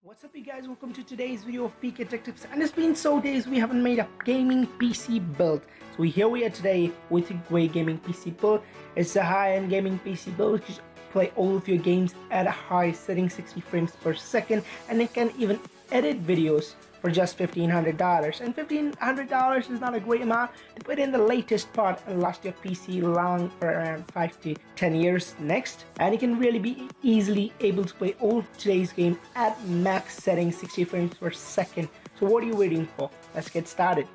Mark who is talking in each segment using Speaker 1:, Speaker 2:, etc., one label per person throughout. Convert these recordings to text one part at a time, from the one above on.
Speaker 1: What's up you guys, welcome to today's video of PK Tech Tips, and it's been so days we haven't made a gaming PC build. So here we are today with a great gaming PC build. It's a high-end gaming PC build which play all of your games at a high setting, 60 frames per second, and it can even edit videos for just $1,500. And $1,500 is not a great amount to put in the latest part and last your PC long for around 5 to 10 years next. And you can really be easily able to play all of today's game at max setting, 60 frames per second. So what are you waiting for? Let's get started.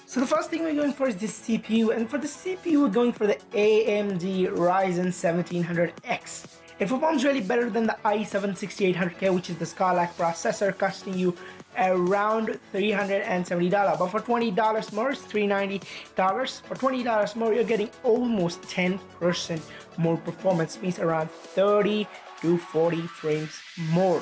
Speaker 1: So the first thing we're going for is the CPU, and for the CPU we're going for the AMD Ryzen 1700X. It performs really better than the i7-6800K, which is the Skylake processor, costing you around $370. But for $20 more, it's $390. For $20 more, you're getting almost 10% more performance, means around 30 to 40 frames more.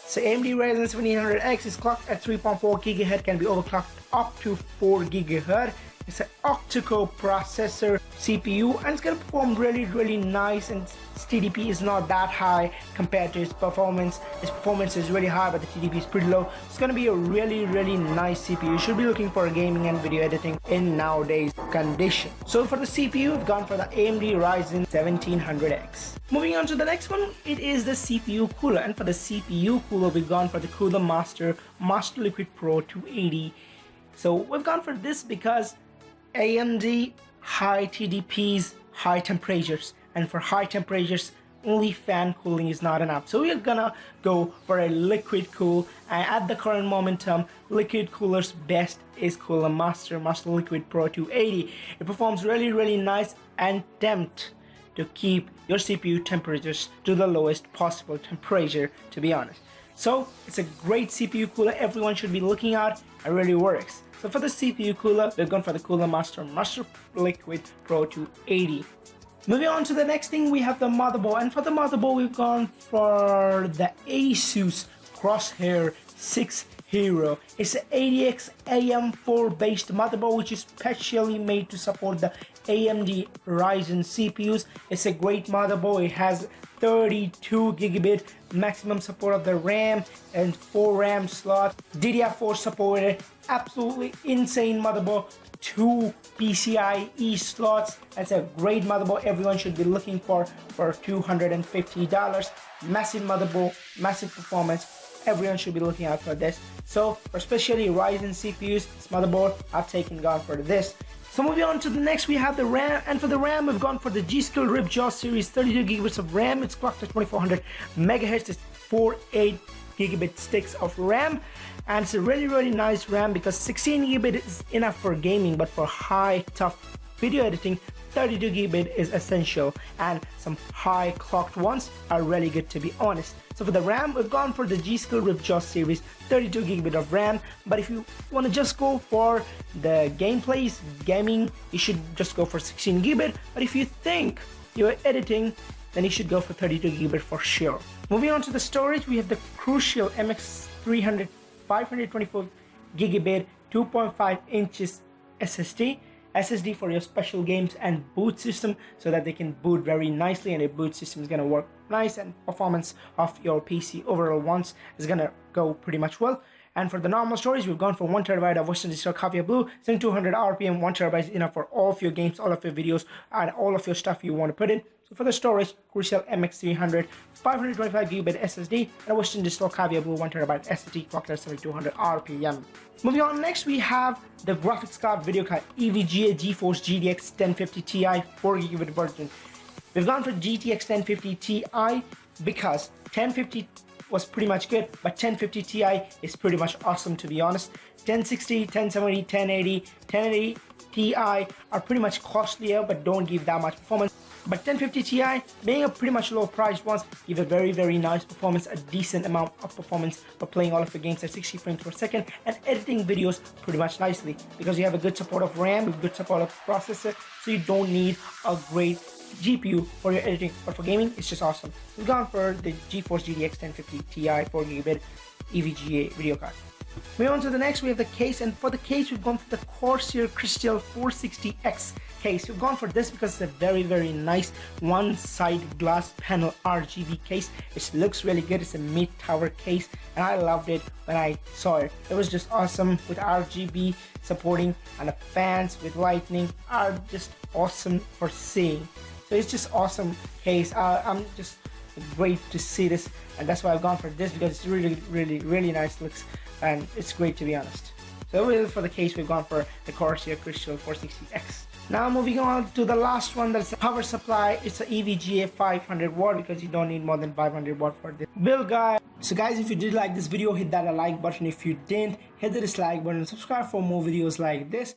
Speaker 1: So AMD Ryzen 1700X is clocked at 3.4 GHz, can be overclocked up to 4 GHz. It's an octa-core processor CPU, and it's gonna perform really nice, and its TDP is not that high compared to its performance. Its performance is really high, but the TDP is pretty low. It's gonna be a really nice CPU. You should be looking for gaming and video editing in nowadays condition. So for the CPU, we've gone for the AMD Ryzen 1700X. Moving on to the next one, it is the CPU cooler, and for the CPU cooler, we've gone for the Cooler Master Liquid Pro 280. So we've gone for this because AMD high TDPs, high temperatures, and for high temperatures only fan cooling is not enough. So we're gonna go for a liquid cool, and at the current momentum, liquid cooler's best is Cooler Master Liquid Pro 280. It performs really nice and tempt to keep your CPU temperatures to the lowest possible temperature, to be honest. So it's a great CPU cooler everyone should be looking at. It really works. So for the CPU cooler, we've gone for the Cooler Master Liquid Pro 280. Moving on to the next thing, we have the motherboard, and for the motherboard we've gone for the Asus Crosshair 6 Hero. It's an ADX AM4 based motherboard which is specially made to support the AMD Ryzen CPUs. It's a great motherboard. It has 32 gigabit maximum support of the RAM and 4 RAM slots, DDR4 supported, absolutely insane motherboard, 2 PCIe slots. That's a great motherboard everyone should be looking for $250. Massive motherboard, massive performance. Everyone should be looking out for this. So for especially Ryzen CPUs, this motherboard I've gone for this. So moving on to the next, we have the RAM, and for the RAM we've gone for the G.SKILL Ripjaw series, 32 gigabits of RAM. It's clocked at 2400 megahertz. It's 8 gigabit sticks of RAM, and it's a really nice RAM because 16 gigabit is enough for gaming, but for high tough video editing 32 gigabit is essential, and some high clocked ones are really good, to be honest. So for the RAM, we've gone for the G.SKILL Ripjaw series, 32 gigabit of RAM. But if you want to just go for the gameplays, gaming, you should just go for 16 gigabit. But if you think you're editing, then you should go for 32 gigabit for sure. Moving on to the storage, we have the Crucial MX300 524 gigabit 2.5 inches SSD for your special games and boot system, so that they can boot very nicely, and your boot system is going to work nice, and performance of your PC overall once is going to go pretty much well. And for the normal storage, we've gone for 1 terabyte of Western Digital Copy of Blue, 200 RPM. 1 terabyte is enough for all of your games, all of your videos, and all of your stuff you want to put in. So for the storage, Crucial MX300 525 gigabit SSD and a Western Digital Copy of Blue 1 terabyte SSD clocked at 7200 RPM. Moving on, next we have the graphics card video card EVGA GeForce GTX 1050 Ti 4 gigabit version. We've gone for GTX 1050 Ti because 1050 was pretty much good, but 1050 Ti is pretty much awesome, to be honest. 1060, 1070, 1080 Ti are pretty much costlier but don't give that much performance. But 1050 Ti, being a pretty much low priced ones, give a very nice performance, a decent amount of performance for playing all of the games at 60 frames per second and editing videos pretty much nicely, because you have a good support of RAM, with good support of processor, so you don't need a great GPU for your editing. But for gaming, it's just awesome. We've gone for the GeForce GTX 1050 Ti 4 gigabit EVGA video card. Moving on to the next, we have the case, and for the case we've gone for the Corsair Crystal 460X case. We've gone for this because it's a very nice one-side glass panel RGB case. It looks really good. It's a mid-tower case and I loved it when I saw it. It was just awesome with RGB supporting, and the fans with lightning are just awesome for seeing. So it's just awesome case. I'm just great to see this, and that's why I've gone for this, because it's really nice looks and it's great, to be honest. So for the case, we've gone for the Corsair Crystal 460X. Now moving on to the last one, that's the power supply. It's an EVGA 500 watt, because you don't need more than 500 watt for this build, guys. So guys, if you did like this video, hit that like button. If you didn't, hit the dislike button and subscribe for more videos like this.